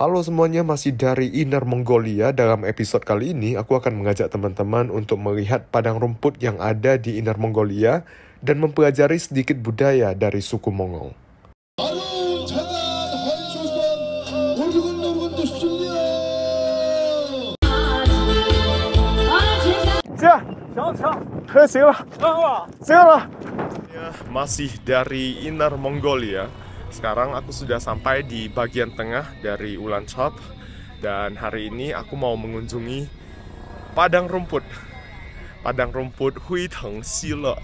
Halo semuanya, masih dari Inner Mongolia. Dalam episode kali ini, aku akan mengajak teman-teman untuk melihat padang rumput yang ada di Inner Mongolia dan mempelajari sedikit budaya dari suku Mongol. Masih dari Inner Mongolia. Sekarang aku sudah sampai di bagian tengah dari Ulanqab dan hari ini aku mau mengunjungi padang rumput Huiteng Sile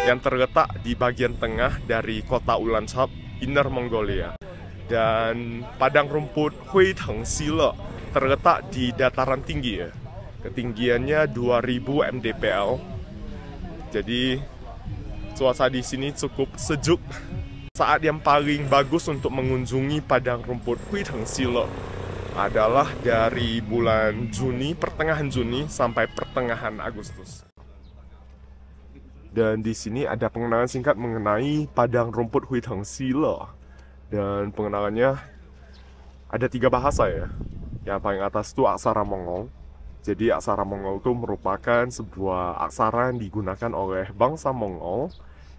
yang terletak di bagian tengah dari kota Ulanqab, Inner Mongolia. Dan padang rumput Huiteng Sile terletak di dataran tinggi ya. Ketinggiannya 2000 mdpl. Jadi cuaca di sini cukup sejuk. Saat yang paling bagus untuk mengunjungi padang rumput Huiteng Sile adalah dari bulan Juni, pertengahan Juni sampai pertengahan Agustus. Dan di sini ada pengenalan singkat mengenai padang rumput Huiteng Sile. Dan pengenalannya ada 3 bahasa ya. Yang paling atas itu aksara Mongol. Jadi aksara Mongol itu merupakan sebuah aksara yang digunakan oleh bangsa Mongol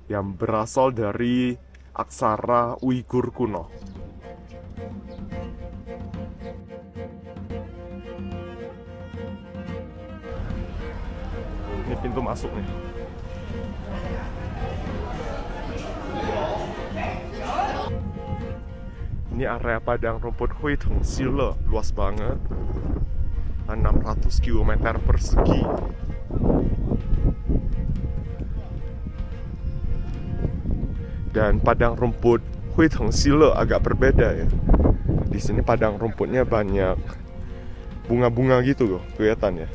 yang berasal dari aksara Uighur kuno. Ini pintu masuk nih. Ini area padang rumput Huiteng Sile, luas banget. 600 km persegi. Dan padang rumput Huiteng Sile agak berbeda ya. Di sini padang rumputnya banyak bunga-bunga gitu loh, kelihatan ya.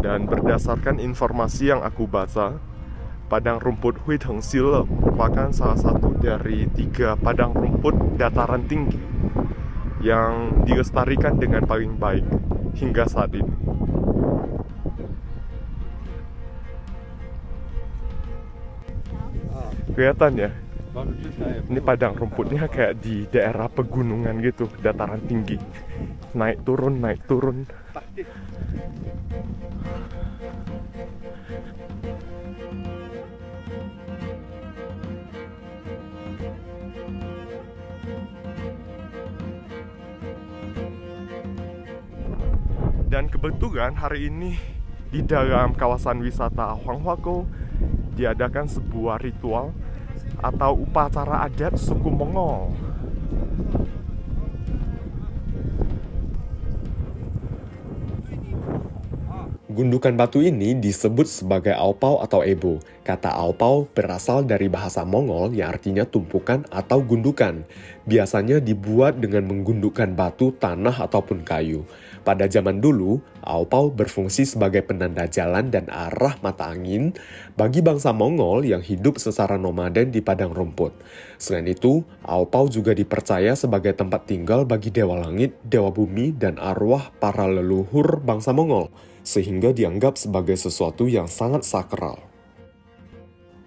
Dan berdasarkan informasi yang aku baca, padang rumput Huiteng Sile merupakan salah satu dari 3 padang rumput dataran tinggi yang dilestarikan dengan paling baik hingga saat ini. Kelihatan ya, ini padang rumputnya kayak di daerah pegunungan gitu, dataran tinggi. Naik turun, naik turun. Dan kebetulan hari ini di dalam kawasan wisata Huanghuakou diadakan sebuah ritual atau upacara adat suku Mongol. Gundukan batu ini disebut sebagai aopao atau ebo. Kata aopao berasal dari bahasa Mongol yang artinya tumpukan atau gundukan. Biasanya dibuat dengan menggundukkan batu, tanah, ataupun kayu. Pada zaman dulu, aopao berfungsi sebagai penanda jalan dan arah mata angin bagi bangsa Mongol yang hidup secara nomaden di padang rumput. Selain itu, aopao juga dipercaya sebagai tempat tinggal bagi dewa langit, dewa bumi, dan arwah para leluhur bangsa Mongol, sehingga dianggap sebagai sesuatu yang sangat sakral.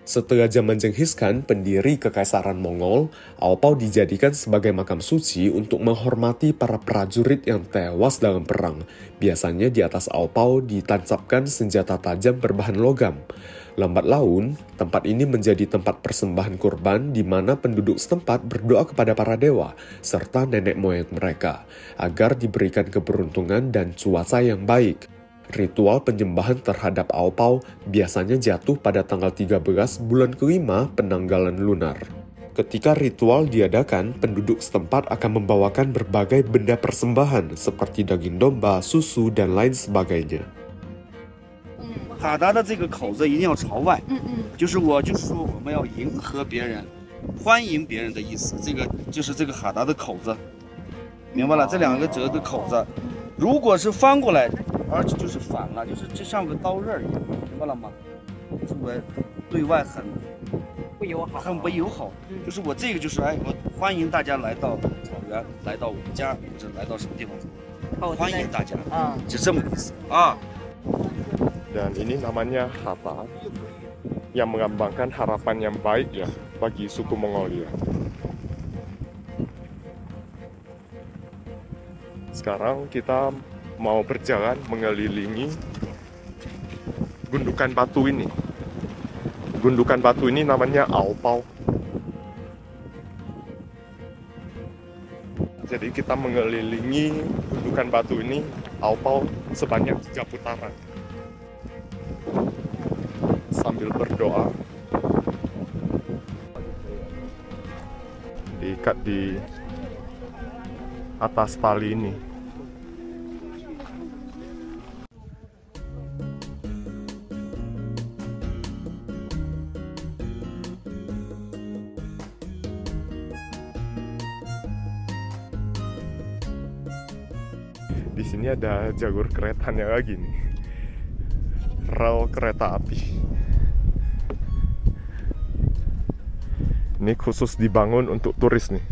Setelah zaman Genghis Khan, pendiri Kekaisaran Mongol, aopao dijadikan sebagai makam suci untuk menghormati para prajurit yang tewas dalam perang. Biasanya di atas aopao ditancapkan senjata tajam berbahan logam. Lambat laun, tempat ini menjadi tempat persembahan kurban di mana penduduk setempat berdoa kepada para dewa serta nenek moyang mereka agar diberikan keberuntungan dan cuaca yang baik. Ritual penyembahan terhadap aopao biasanya jatuh pada tanggal 13 bulan kelima penanggalan lunar. Ketika ritual diadakan, penduduk setempat akan membawakan berbagai benda persembahan seperti daging domba, susu, dan lain sebagainya. 哈达的这个口子一定要朝外，就是说我们要迎合别人，欢迎别人的意思，这个就是这个哈达的口子，明白了？这2个折的口子，如果是翻过来，而且就是反了，就是这像个刀刃一样，明白了吗？是不是对外很不友好，很不友好。就是我这个就是哎，我欢迎大家来到草原，来到我们家，或者来到什么地方，欢迎大家，就这么意思啊。Dan ini namanya Hatta yang melambangkan harapan yang baik ya bagi suku Mongolia. Sekarang kita mau berjalan mengelilingi gundukan batu ini. Gundukan batu ini namanya Aopao. Jadi kita mengelilingi gundukan batu ini Aopao sebanyak 3 putaran. Sambil berdoa. Diikat di atas tali ini. Di sini ada jalur keretanya lagi nih. Rel kereta api. Ini khusus dibangun untuk turis nih.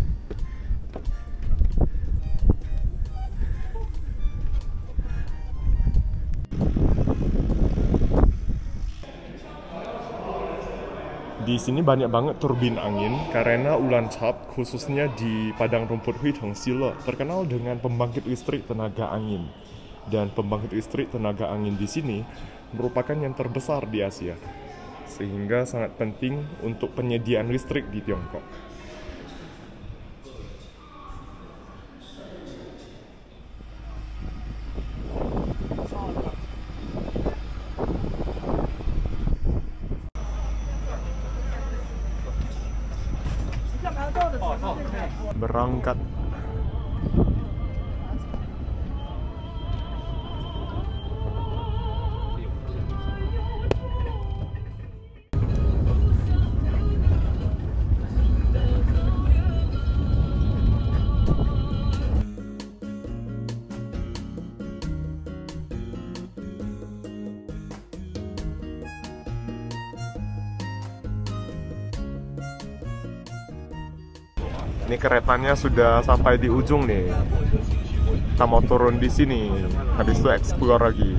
Di sini banyak banget turbin angin karena Ulanqab khususnya di padang rumput Huiteng Sila terkenal dengan pembangkit listrik tenaga angin. Dan pembangkit listrik tenaga angin di sini merupakan yang terbesar di Asia. Sehingga sangat penting untuk penyediaan listrik di Tiongkok. Berangkat. Ini keretanya sudah sampai di ujung nih. Kita mau turun di sini, habis itu explore lagi.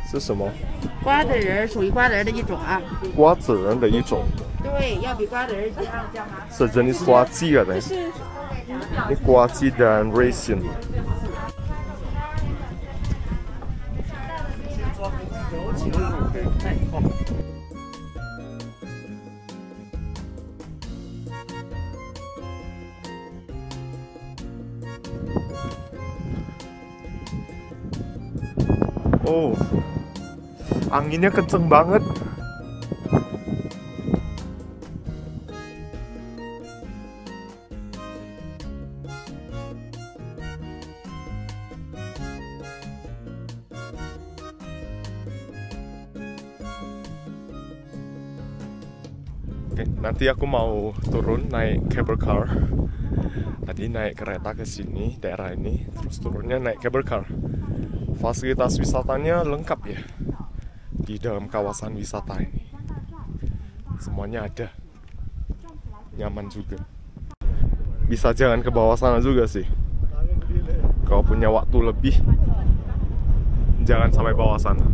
C'est什么？瓜子仁属于瓜子仁的一种啊。瓜子仁的一种。对，要比瓜子仁加麻。 Sejenis kuaci katanya. Ini kuaci dan raisin. Oh, anginnya kenceng banget. Oke, nanti aku mau turun naik cable car. Tadi naik kereta ke sini, daerah ini, terus turunnya naik cable car. Fasilitas wisatanya lengkap ya di dalam kawasan wisata ini. Semuanya ada, nyaman juga. Bisa jalan ke bawah sana juga sih. Kalau punya waktu lebih, jangan sampai bawah sana.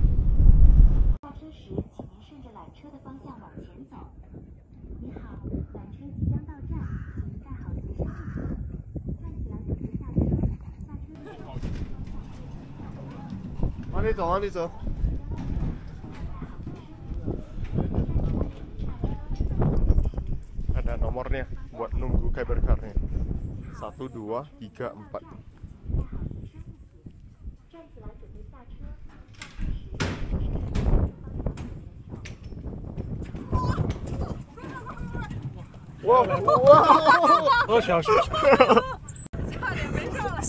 Mari走. Ada nomornya buat nunggu cable car-nya. 1, 2, 3, 4. Wow, wow, 2小时。差点没上来。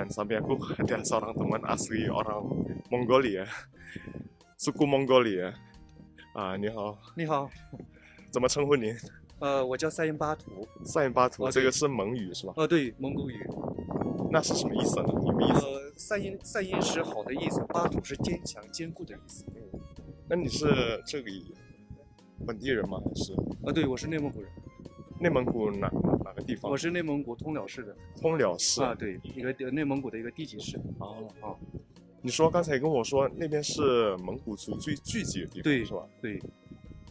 Dan samping aku ada seorang teman asli orang Mongolia, suku Mongolia. 你好，你好，怎么称呼你？我叫赛因巴图。赛因巴图，这个是蒙语是吧？对，蒙古语。那是什么意思呢？有意思。赛因是好的意思，巴图是坚强、坚固的意思。那你是这里本地人吗？还是？对，我是内蒙古人。内蒙古哪个地方？我是内蒙古通辽市的。通辽市对，一个内蒙古的一个地级市。你说刚才跟我说那边是蒙古族最聚集的地方，对，是吧？对，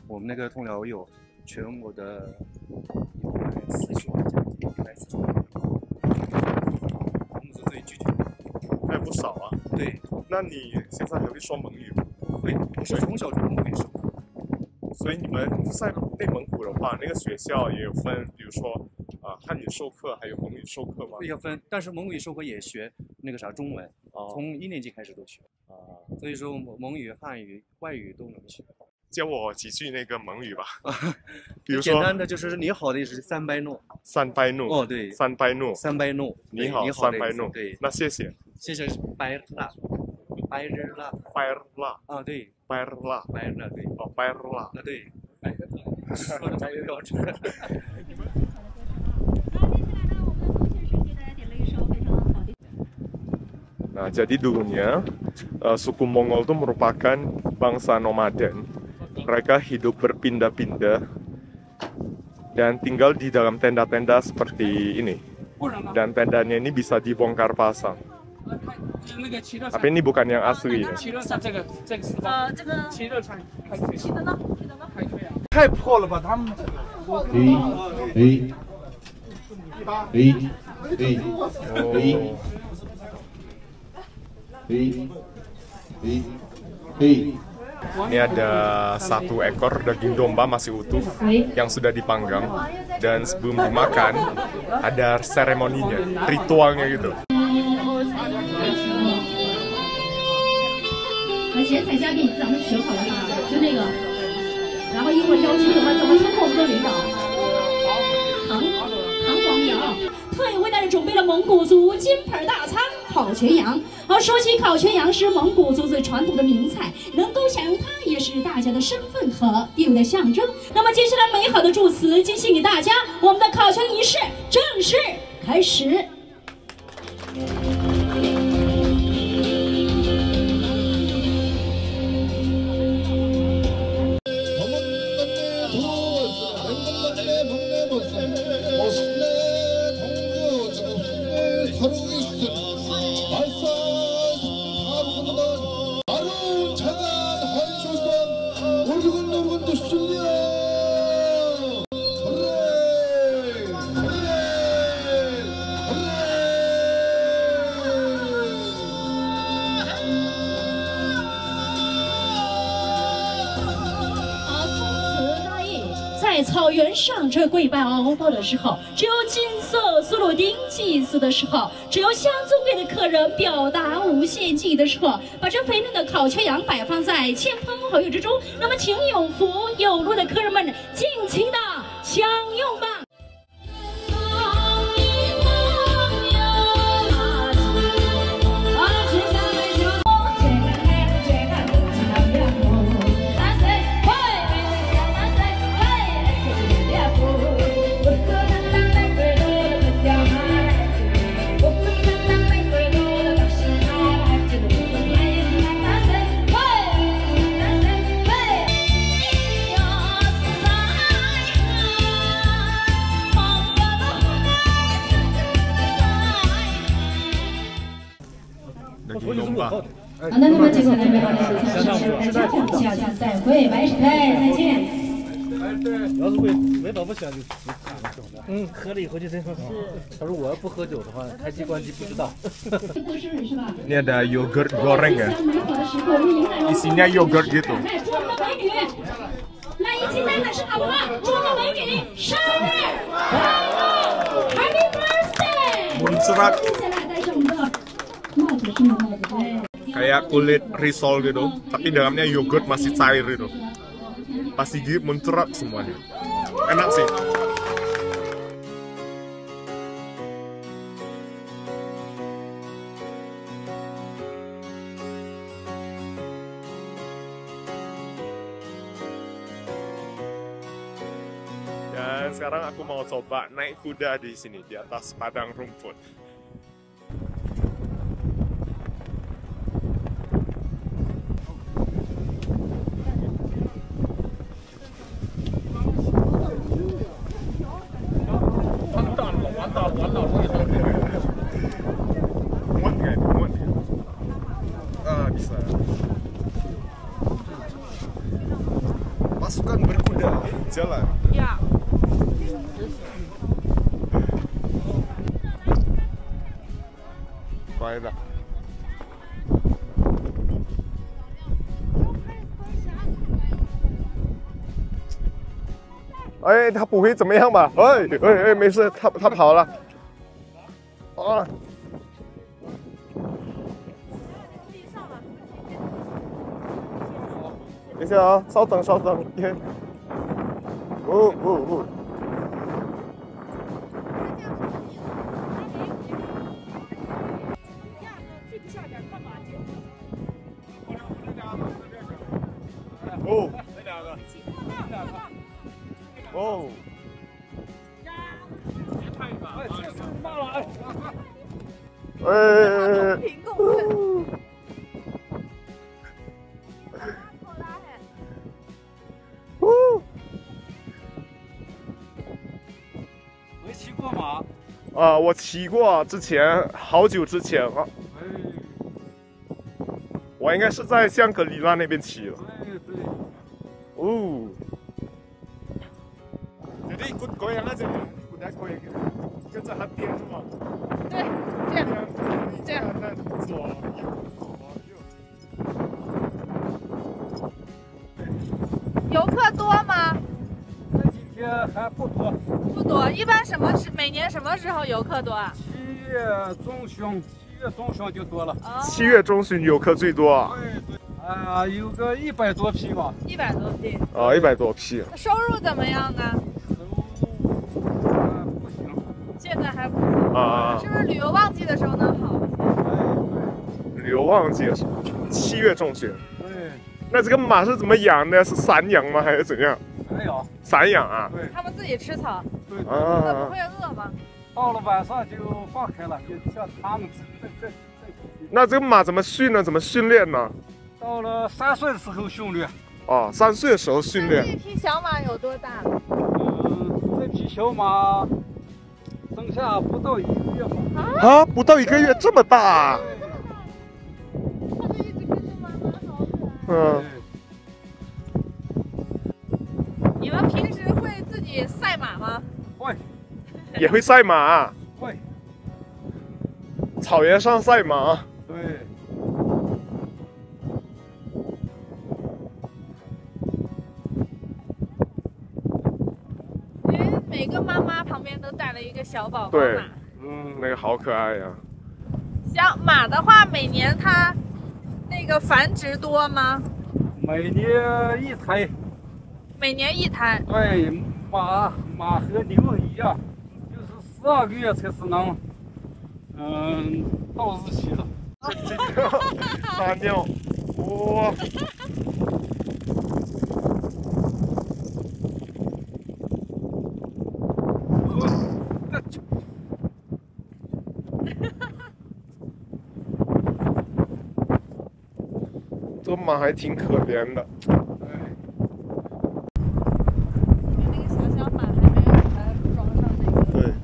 我们那个通辽有全国的140万家庭，140万人口，蒙古族最聚集的，还不少啊。对，那你现在还会说蒙语吗？会，我是从小就蒙语授课。所以你们在内蒙古的话，那个学校也有分，比如说汉语授课，还有蒙语授课吗？要分，但是蒙语授课也学那个啥中文，从1年级开始都学。所以说蒙语、汉语、外语都能学。教我几句那个蒙语吧。比如说简单的就是你好的意思是3拜诺。3拜诺。对。3拜诺。3拜诺。你好，3拜诺。对。那谢谢。谢谢是拜日啦。拜日啦。拜日啦。对。拜日啦。拜日啦，对。拜日啦。对。拜日啦。说的太标准了。Nah, jadi dulunya suku Mongol itu merupakan bangsa nomaden. Mereka hidup berpindah-pindah dan tinggal di dalam tenda-tenda seperti ini. Dan tendanya ini bisa dibongkar pasang. Tapi ini bukan yang asli ya. 太破了吧，他们。Ini ada 1 ekor daging domba masih utuh yang sudah dipanggang, dan sebelum dimakan ada seremoninya, ritualnya gitu. 前台嘉宾，咱们选好了啊，就那个，然后一会儿邀请怎么称呼我们的领导？唐广尧。 特意为大家准备了蒙古族金盆大餐烤全羊。说起烤全羊是蒙古族最传统的名菜，能够享用它也是大家的身份和地位的象征。那么接下来美好的祝词进行给大家，我们的烤全仪式正式开始。 在草原上这跪拜敖包的时候，只有金色苏鲁丁祭祀的时候，只有向尊贵的客人表达无限敬意的时候，把这肥嫩的烤全羊摆放在亲朋好友之中。那么，请有福有禄的客人们尽情的享用吧。 好的，那么接下来美好的时间是下次再会，拜拜，再见。要是味道不香就喝了以后就真很好。他说我要不喝酒的话，开机关机不知道。Ini ada yogurt goreng ya. Isinya yogurt gitu. 来，一起来喊声好不好？祝我们美女生日快乐 ，Happy Birthday！ Muncrat. 接下来带上我们的帽子，是帽子，对。 Kayak kulit risol gitu, tapi dalamnya yogurt masih cair itu. Pas digigit muncrat semuanya. Enak sih. Dan sekarang aku mau coba naik kuda di sini di atas padang rumput. Bisa. Pasukan berkuda jalan. Ya.快的。哎，他不会怎么样吧？哎，没事，他跑了。啊。等一下啊，稍等。哦。哦。哦。哎。没骑过马？啊，我骑过，之前好久之前啊。我应该是在香格里拉那边骑了。对。哦。Jadi ikut goyang aja ya, udah goyang gitu,跟着它颠是吗？对，这样。左右。游客多吗？这几天还不多。不多，一般每年什么时候游客多啊？7月中旬就多了。7月中旬游客最多。对。啊，有个100多匹吧。100多匹。啊，100多匹。收入怎么样呢？不行。现在还不行。啊。是不是旅游旺季的时候能好一些？旅游旺季是7月中旬。对。那这个马是怎么养的？是散养吗？还是怎样？散养啊。对。他们自己吃草。对。那不会饿吗？到了晚上就放开了，就像他们这。那这个马怎么训呢？怎么训练呢？到了3岁的时候训练。哦，3岁的时候训练。这匹小马有多大？这匹小马生下不到1个月吧。啊，不到1个月这么大。它就一直跟着妈妈，好可爱。你们平时会自己赛马吗？会。也会赛马。会。草原上赛马。对。每个妈妈旁边都带了一个小宝宝马。对，那个好可爱呀。像马的话，每年它那个繁殖多吗？每年1胎。每年1胎。对，马和牛一样，就是12个月才是能，到日期的。撒尿，哇！这个马还挺可怜的。那个小马还没有给它装上那个。对。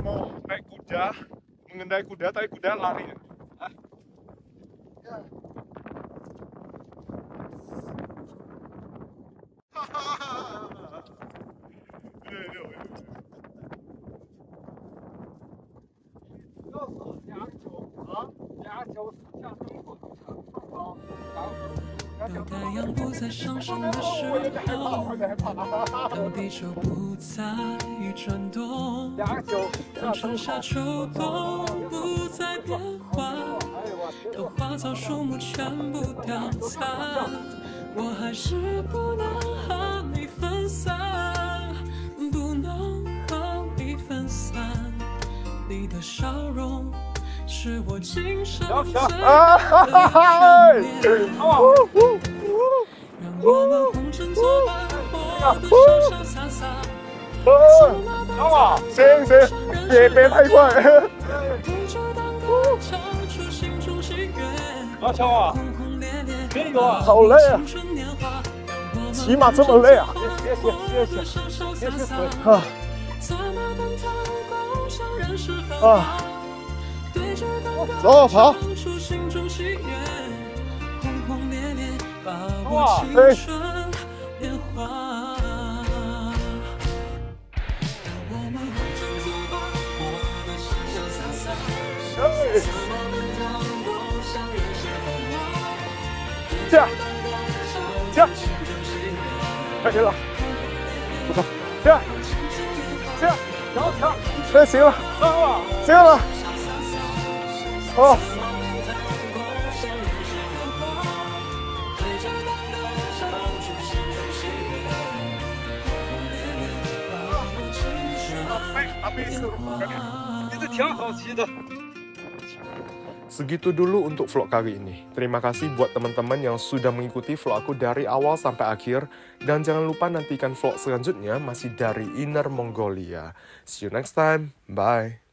mau naik kuda, mengendari kuda, tapi kuda lari.当太阳不再上升的时候，当地球不再转动，当春夏秋冬不再变换，当花草树木全部凋残，我还是不能和你分散，不能和你分散，你的笑容是我今生最美的一瞬间，让我们红尘行行，别太快。阿强啊，没有啊，好累啊，骑马这么累啊！谢谢。啊！走，跑！哇，这样，可以了，不错，这样，行，行了，行了，哦。这挺好骑的。 Segitu dulu untuk vlog kali ini. Terima kasih buat teman-teman yang sudah mengikuti vlog aku dari awal sampai akhir. Dan jangan lupa nantikan vlog selanjutnya masih dari Inner Mongolia. See you next time. Bye.